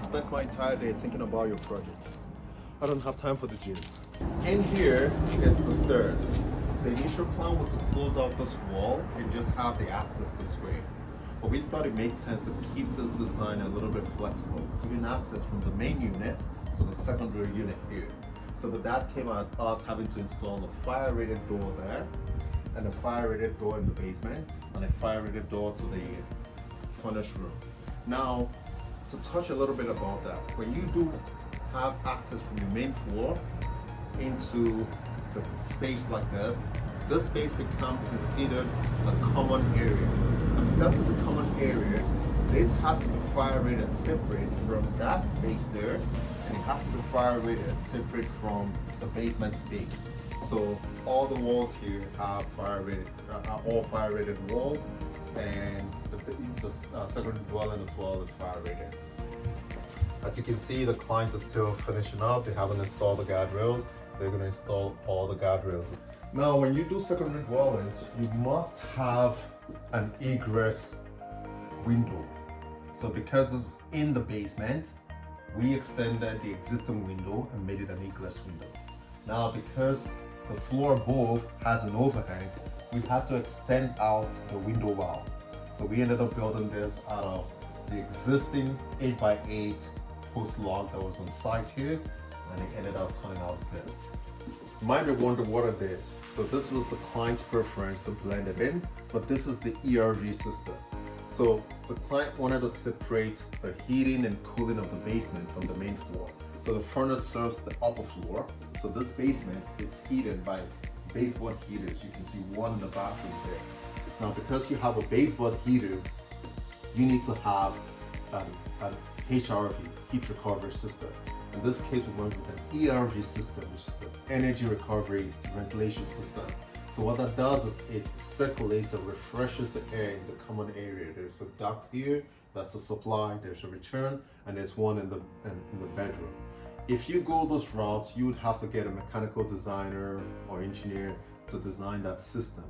spent my entire day thinking about your project. I don't have time for the gym. In here is the stairs. The initial plan was to close out this wall and just have the access this way. But we thought it made sense to keep this design a little bit flexible, giving access from the main unit to the secondary unit here. So that came at us having to install a fire-rated door there, and a fire-rated door in the basement, and a fire-rated door to the furnace room. Now, to touch a little bit about that, when you do have access from your main floor into the space like this space becomes considered a common area. And because it's a common area, this has to be fire rated separate from that space there, and it has to be fire rated separate from the basement space. So all the walls here have fire rated, all fire rated walls, and the secondary dwelling as well is fire rated. As you can see, the clients are still finishing up. They haven't installed the guardrails. They're going to install all the guardrails. Now, when you do secondary dwellings, you must have an egress window. So because it's in the basement, we extended the existing window and made it an egress window. Now, because the floor above has an overhang, we had to extend out the window well. So we ended up building this out of the existing 8x8 post log that was on site here, and it ended up turning out good. You might be wondering what it is. So this was the client's preference to blend it in, but this is the ERV system. So the client wanted to separate the heating and cooling of the basement from the main floor. So the furnace serves the upper floor. So this basement is heated by baseboard heaters. You can see one in the bathroom there. Now, because you have a baseboard heater, you need to have an HRV, heat recovery system. In this case, we went with an ERV system, which is an energy recovery ventilation system. So what that does is it circulates and refreshes the air in the common area. There's a duct here, that's a supply, there's a return, and there's one in the bedroom. If you go those routes, you would have to get a mechanical designer or engineer to design that system.